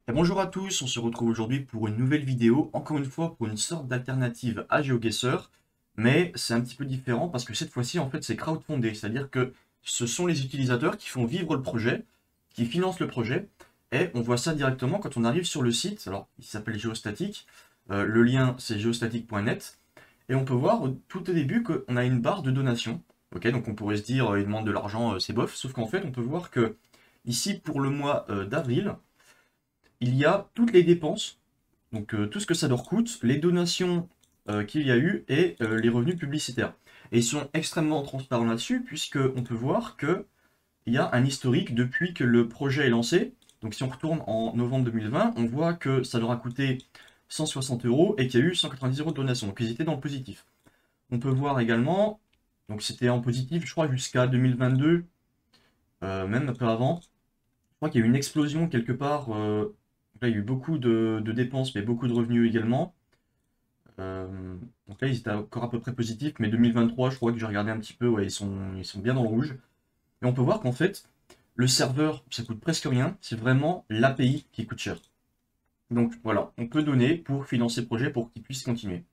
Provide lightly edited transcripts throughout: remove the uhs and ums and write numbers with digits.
Et bonjour à tous, on se retrouve aujourd'hui pour une nouvelle vidéo, encore une fois pour une sorte d'alternative à GeoGuessr, mais c'est un petit peu différent parce que cette fois-ci en fait c'est crowdfundé, c'est-à-dire que ce sont les utilisateurs qui font vivre le projet, qui financent le projet, et on voit ça directement quand on arrive sur le site, alors il s'appelle Geostatic, le lien c'est geostatic.net, et on peut voir tout au début qu'on a une barre de donation, ok, donc on pourrait se dire il demande de l'argent, c'est bof, sauf qu'en fait on peut voir que ici pour le mois d'avril, il y a toutes les dépenses, donc tout ce que ça leur coûte, les donations qu'il y a eu et les revenus publicitaires. Et ils sont extrêmement transparents là-dessus, puisqu'on peut voir qu'il y a un historique depuis que le projet est lancé. Donc si on retourne en novembre 2020, on voit que ça leur a coûté 160 euros et qu'il y a eu 190 euros de donation. Donc ils étaient dans le positif. On peut voir également, donc c'était en positif, je crois, jusqu'à 2022, même un peu avant. Je crois qu'il y a eu une explosion quelque part. Là, il y a eu beaucoup de dépenses, mais beaucoup de revenus également. Donc là, ils étaient encore à peu près positifs, mais 2023, je crois que j'ai regardé un petit peu, ouais, ils sont bien dans le rouge. Et on peut voir qu'en fait, le serveur, ça coûte presque rien, c'est vraiment l'API qui coûte cher. Donc voilà, on peut donner pour financer le projet pour qu'il puisse continuer.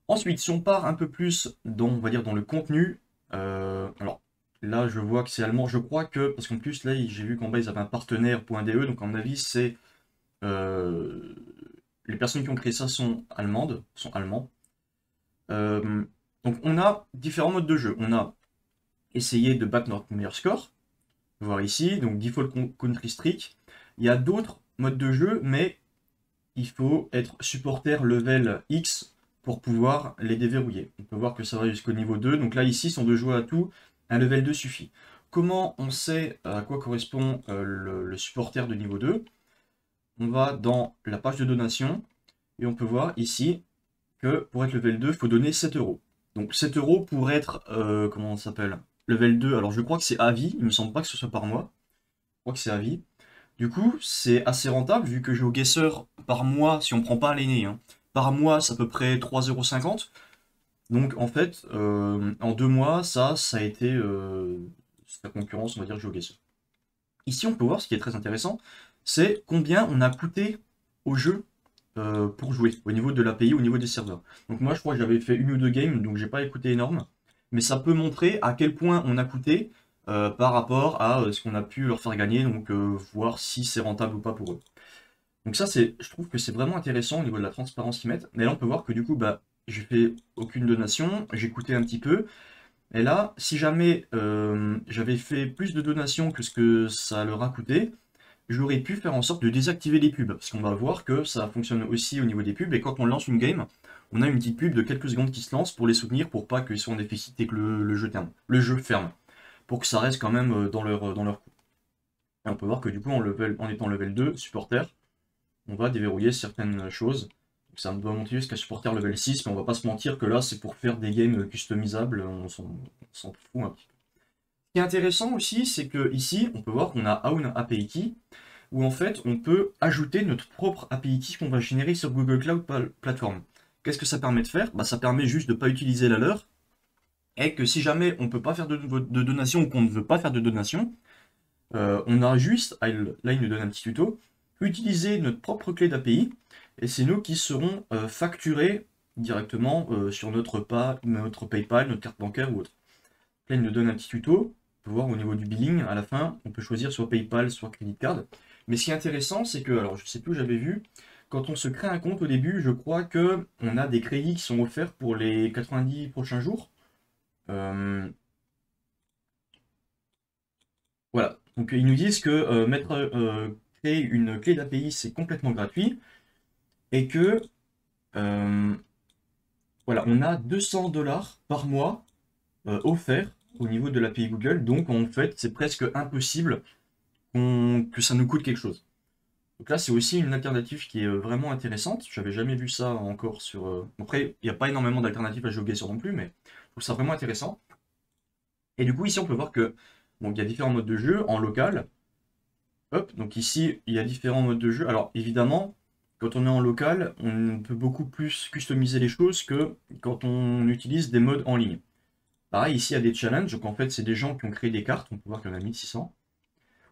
Ensuite, si on part un peu plus dans, on va dire, dans le contenu, alors là, je vois que c'est allemand, je crois que, parce qu'en plus, là, j'ai vu qu'en bas, ils avaient un partenaire.de, donc à mon avis, c'est euh, les personnes qui ont créé ça sont allemandes, sont allemands. Euh, donc on a différents modes de jeu. On a essayé de battre notre meilleur score, voir ici, donc Default Country Streak. Il y a d'autres modes de jeu, mais il faut être supporter level X pour pouvoir les déverrouiller. On peut voir que ça va jusqu'au niveau 2. Donc là, ici, si on veut jouer à tout, un level 2 suffit. Comment on sait à quoi correspond le supporter de niveau 2? On va dans la page de donation et on peut voir ici que pour être level 2, il faut donner 7 euros. Donc 7 euros pour être, comment ça s'appelle? Level 2, alors je crois que c'est à vie, il me semble pas que ce soit par mois. Je crois que c'est à vie. Du coup, c'est assez rentable vu que GeoGuessr par mois, si on prend pas l'aîné, hein, par mois c'est à peu près 3,50 €. Donc en fait, en 2 mois, ça a été sa concurrence, on va dire, GeoGuessr. Ici, on peut voir ce qui est très intéressant, c'est combien on a coûté au jeu pour jouer, au niveau de l'API, au niveau des serveurs. Donc moi, je crois que j'avais fait une ou deux games, donc j'ai pas écouté énorme, mais ça peut montrer à quel point on a coûté par rapport à ce qu'on a pu leur faire gagner, donc voir si c'est rentable ou pas pour eux. Donc ça, je trouve que c'est vraiment intéressant au niveau de la transparence qu'ils mettent. Mais là, on peut voir que du coup, bah, j'ai fait aucune donation, j'ai coûté un petit peu, et là, si jamais j'avais fait plus de donations que ce que ça leur a coûté, j'aurais pu faire en sorte de désactiver les pubs. Parce qu'on va voir que ça fonctionne aussi au niveau des pubs. Et quand on lance une game, on a une petite pub de quelques secondes qui se lance pour les soutenir, pour pas qu'ils soient en déficit et que le jeu termine. Le jeu ferme. Pour que ça reste quand même dans leur coût. Et on peut voir que du coup, en étant level 2, supporter, on va déverrouiller certaines choses. Donc ça doit monter jusqu'à supporter level 6, mais on va pas se mentir que là, c'est pour faire des games customisables. On s'en fout un petit peu. Ce qui est intéressant aussi, c'est que ici, on peut voir qu'on a Own API Key, où en fait, on peut ajouter notre propre API Key qu'on va générer sur Google Cloud Platform. Qu'est-ce que ça permet de faire? Bah, ça permet juste de ne pas utiliser la leur, et que si jamais on ne peut pas faire de donation ou qu'on ne veut pas faire de donation, on a juste, là il nous donne un petit tuto, utiliser notre propre clé d'API, et c'est nous qui serons facturés directement sur notre PayPal, notre carte bancaire ou autre. Là, il nous donne un petit tuto. On peut voir au niveau du billing, à la fin, on peut choisir soit PayPal, soit Credit Card. Mais ce qui est intéressant, c'est que, alors je sais plus où j'avais vu, quand on se crée un compte au début, je crois que on a des crédits qui sont offerts pour les 90 prochains jours. Euh, voilà. Donc ils nous disent que créer une clé d'API, c'est complètement gratuit et que euh, voilà, on a 200 $ par mois offerts au niveau de l'API Google. Donc en fait, c'est presque impossible que ça nous coûte quelque chose. Donc là, c'est aussi une alternative qui est vraiment intéressante. J'avais jamais vu ça encore sur. Après, il n'y a pas énormément d'alternatives à GeoGuessr non plus, mais je trouve ça vraiment intéressant. Et du coup, ici, on peut voir que bon, il y a différents modes de jeu en local. Hop, donc ici, il y a différents modes de jeu. Alors évidemment, quand on est en local, on peut beaucoup plus customiser les choses que quand on utilise des modes en ligne. Pareil, ici, il y a des challenges. Donc en fait, c'est des gens qui ont créé des cartes. On peut voir qu'il y en a 1600.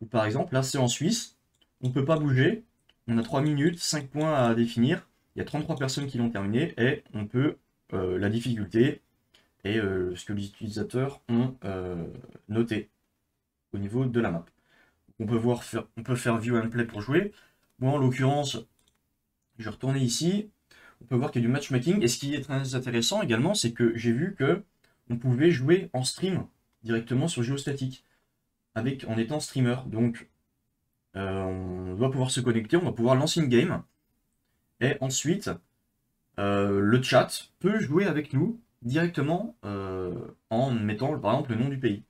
Ou par exemple, là, c'est en Suisse. On ne peut pas bouger. On a 3 minutes, 5 points à définir. Il y a 33 personnes qui l'ont terminé et on peut la difficulté et ce que les utilisateurs ont noté au niveau de la map. On peut faire view and play pour jouer. Moi, en l'occurrence, je vais retourner ici. On peut voir qu'il y a du matchmaking. Et ce qui est très intéressant également, c'est que j'ai vu que on pouvait jouer en stream directement sur Géostatique en étant streamer. Donc, on va pouvoir se connecter, on va pouvoir lancer une game. Et ensuite, le chat peut jouer avec nous directement en mettant par exemple le nom du pays.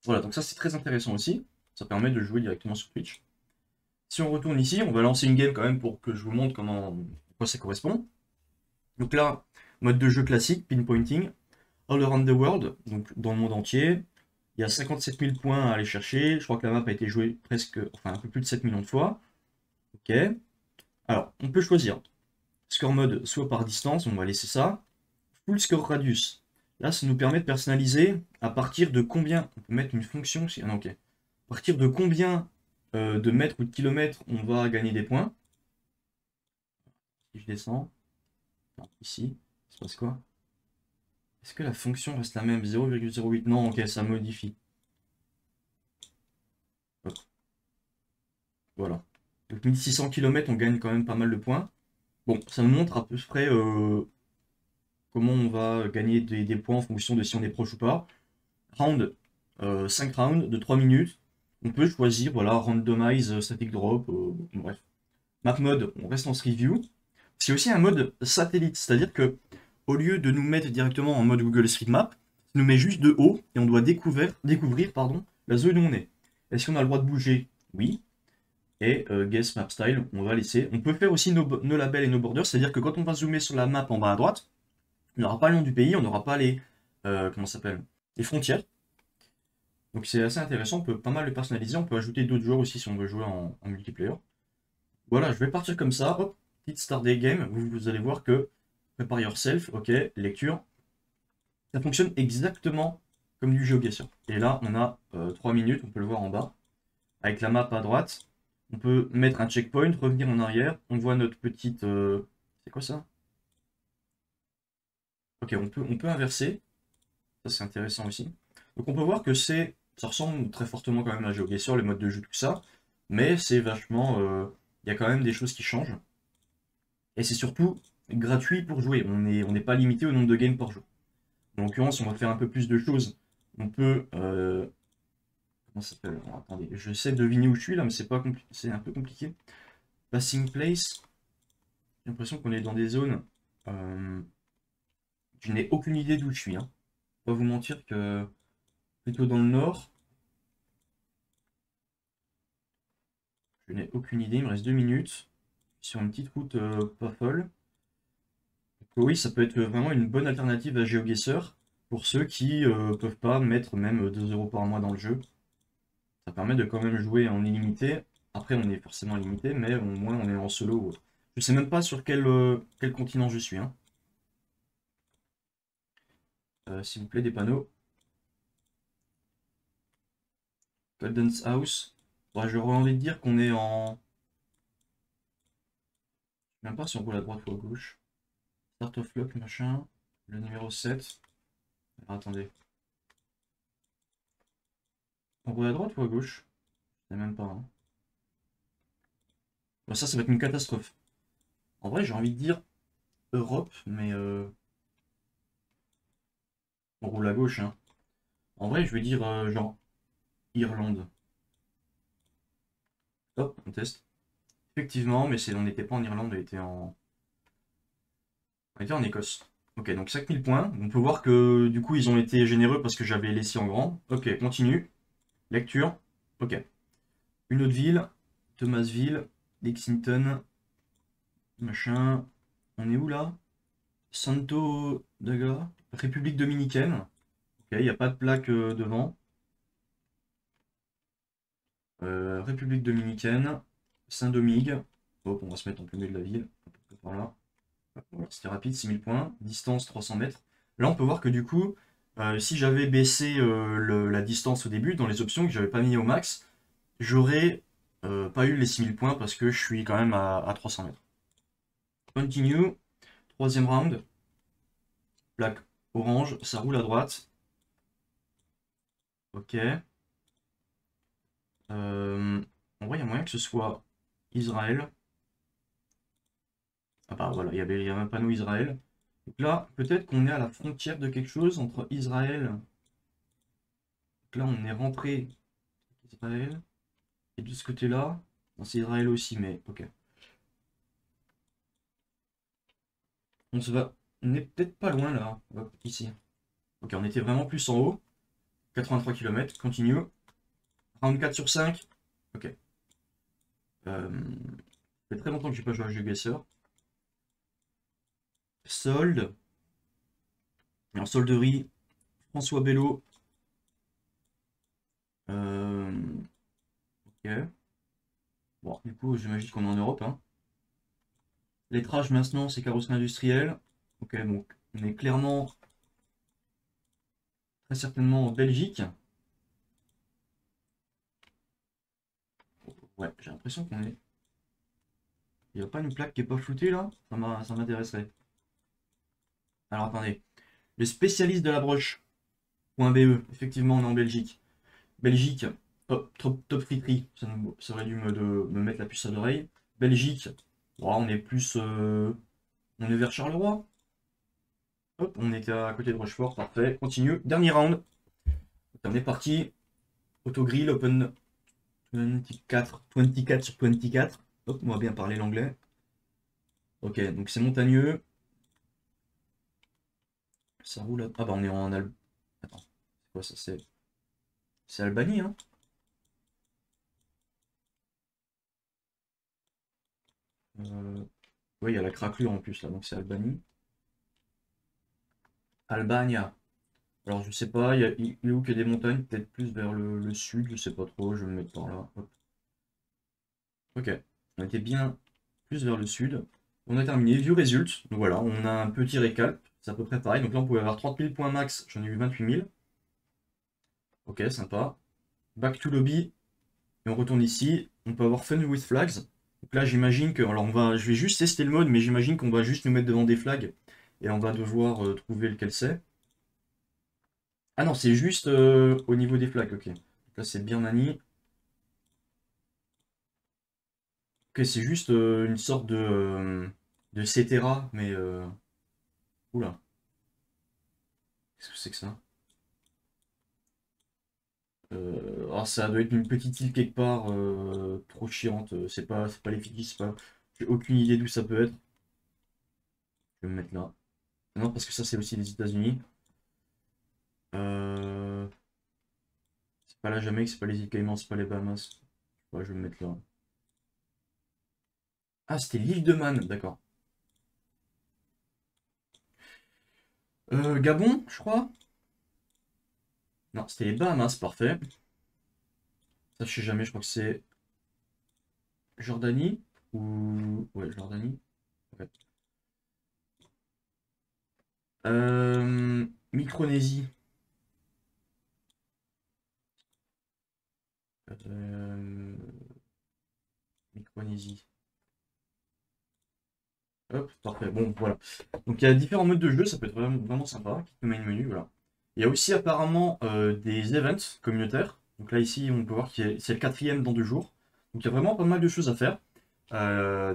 Voilà, donc ça c'est très intéressant aussi. Ça permet de jouer directement sur Twitch. Si on retourne ici, on va lancer une game quand même pour que je vous montre à quoi ça correspond. Donc là, mode de jeu classique, pinpointing, all around the world, donc dans le monde entier. Il y a 57 000 points à aller chercher. Je crois que la map a été jouée un peu plus de 7 millions de fois. Ok. Alors, on peut choisir score mode soit par distance, on va laisser ça. Full score radius. Là, ça nous permet de personnaliser à partir de combien. On peut mettre une fonction. Ah non, ok. À partir de combien de mètres ou de kilomètres on va gagner des points. Si je descends. Non, ici, il se passe quoi? Est-ce que la fonction reste la même? 0,08? Non, ok, ça modifie. Hop. Voilà. Donc 1600 km, on gagne quand même pas mal de points. Bon, ça nous montre à peu près comment on va gagner des points en fonction de si on est proche ou pas. Round, 5 rounds de 3 minutes. On peut choisir, voilà, randomize, static drop, bref. Map mode, on reste en street view. C'est aussi un mode satellite, c'est-à-dire que au lieu de nous mettre directement en mode Google Street Map, ça nous met juste de haut et on doit découvrir la zone où on est. Est-ce qu'on a le droit de bouger? Oui. Et Guess Map Style, on va laisser. On peut faire aussi nos labels et nos borders, c'est-à-dire que quand on va zoomer sur la map en bas à droite, on n'aura pas le nom du pays, on n'aura pas les, comment ça s'appelle, les frontières. Donc c'est assez intéressant, on peut pas mal le personnaliser, on peut ajouter d'autres joueurs aussi si on veut jouer en multiplayer. Voilà, je vais partir comme ça, hop, petite start des games, vous allez voir que prepare yourself, ok, lecture, ça fonctionne exactement comme du GeoGuessr. Et là, on a 3 minutes, on peut le voir en bas, avec la map à droite, on peut mettre un checkpoint, revenir en arrière, on voit notre petite... c'est quoi ça? Ok, on peut inverser, ça c'est intéressant aussi. Donc on peut voir que ça ressemble très fortement quand même à GeoGuessr, les modes de jeu, tout ça, mais c'est vachement... il y a quand même des choses qui changent. Et c'est surtout gratuit pour jouer, on n'est pas limité au nombre de games par jour. En l'occurrence, on va faire un peu plus de choses. On peut... comment ça s'appelle? Attendez, je sais deviner où je suis là, mais c'est un peu compliqué. Passing place. J'ai l'impression qu'on est dans des zones... je n'ai aucune idée d'où je suis. Hein. Je vais pas vous mentir que... Plutôt dans le nord. Je n'ai aucune idée, il me reste 2 minutes. Sur une petite route pas folle. Donc, oui, ça peut être vraiment une bonne alternative à GeoGuessr pour ceux qui peuvent pas mettre même 2 € par mois dans le jeu. Ça permet de quand même jouer en illimité. Après, on est forcément limité, mais au moins on est en solo ou autre. Je sais même pas sur quel continent je suis. Hein. S'il vous plaît, des panneaux. Golden's House. Bon, j'aurais envie de dire qu'on est en... Je sais même pas si on roule à droite ou à gauche. Start of lock, machin. Le numéro 7. Alors, attendez. On roule à droite ou à gauche? Je sais même pas. Hein. Bon, ça va être une catastrophe. En vrai, j'ai envie de dire Europe, mais on roule à gauche. Hein. En vrai, je vais dire genre Irlande. Hop, on teste. Effectivement, mais on n'était pas en Irlande, on était en Écosse. Ok, donc 5000 points. On peut voir que du coup, ils ont été généreux parce que j'avais laissé en grand. Ok, continue. Lecture. Ok. Une autre ville. Thomasville. Lexington. Machin. On est où là? Santo Daga. République dominicaine. Ok, il n'y a pas de plaque devant. République dominicaine. Saint-Domingue. Hop, on va se mettre en plein milieu de la ville. Par là. Voilà, c'était rapide, 6000 points. Distance 300 mètres. Là, on peut voir que du coup, si j'avais baissé la distance au début, dans les options que j'avais pas mis au max, j'aurais pas eu les 6000 points parce que je suis quand même à 300 mètres. Continue. Troisième round. Plaque orange, ça roule à droite. Ok. En vrai, il y a moyen que ce soit Israël. Ah bah voilà, il y avait un panneau Israël. Donc là, peut-être qu'on est à la frontière de quelque chose entre Israël. Donc là, on est rentré Israël. Et de ce côté-là, non, c'est Israël aussi, mais ok. On se va. On est peut-être pas loin là. Hop, ici. Ok, on était vraiment plus en haut. 83 km, continue. Round 4 sur 5. Ok. Ça fait très longtemps que j'ai pas joué à GeoGuessr. Solde. En solderie, François Bello. Ok. Bon, du coup, j'imagine qu'on est en Europe, hein. Lettrage maintenant, c'est carrosserie industrielle. Ok, donc on est clairement, très certainement en Belgique. Ouais, j'ai l'impression qu'on est. Il n'y a pas une plaque qui est pas floutée là? Ça m'intéresserait. Alors attendez. Le spécialiste de la broche. .be. Effectivement, on est en Belgique. Belgique. Hop, top friterie. Ça aurait dû me mettre la puce à l'oreille. Belgique. Bon, on est plus. On est vers Charleroi. Hop, on était à côté de Rochefort. Parfait. Continue. Dernier round. On est parti. Autogrill, open 24 sur 24. Hop, on va bien parler l'anglais. Ok, donc c'est montagneux. Ça roule. Ah bah on est en Albanie. Attends, c'est quoi ça? C'est Albanie, hein? Oui, il y a la craquelure en plus là, donc c'est Albanie. Albania. Alors je sais pas, il est où qu'il y a des montagnes? Peut-être plus vers le sud, je sais pas trop, je vais me mettre par là. Hop. Ok, on était bien plus vers le sud. On a terminé, view result. Donc voilà, on a un petit récap, c'est à peu près pareil. Donc là on pouvait avoir 30 000 points max, j'en ai eu 28 000. Ok, sympa. Back to lobby, et on retourne ici. On peut avoir Fun with Flags. Donc là, j'imagine que. Alors, je vais juste tester le mode, mais j'imagine qu'on va juste nous mettre devant des flags et on va devoir trouver lequel c'est. Ah non, c'est juste au niveau des flags, ok. Donc là, c'est Birmanie. Ok, c'est juste une sorte de Cetera, mais. Oula, qu'est-ce que c'est que ça? Ah, ça doit être une petite île quelque part trop chiante. C'est pas les Fidji, c'est pas. J'ai aucune idée d'où ça peut être. Je vais me mettre là. Non, parce que ça, c'est aussi les États-Unis. Euh, C'est pas la Jamaïque, c'est pas les îles Caïmans, c'est pas les Bahamas. Ouais, je vais me mettre là. Ah, c'était l'île de Man, d'accord. Gabon, je crois? Non, c'était les Bahamas, parfait. Ça, je sais jamais, je crois que c'est Jordanie ou. Ouais, Jordanie. Ouais. Micronésie. Euh, Micronésie. Hop, parfait. Bon, voilà. Donc il y a différents modes de jeu, ça peut être vraiment sympa. Quick main menu, voilà. Il y a aussi apparemment des events communautaires. Donc là ici, on peut voir que c'est le quatrième dans 2 jours. Donc il y a vraiment pas mal de choses à faire.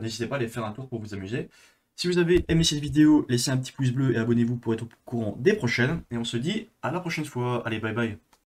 N'hésitez pas à aller faire un tour pour vous amuser. Si vous avez aimé cette vidéo, laissez un petit pouce bleu et abonnez-vous pour être au courant des prochaines. Et on se dit à la prochaine fois. Allez, bye bye.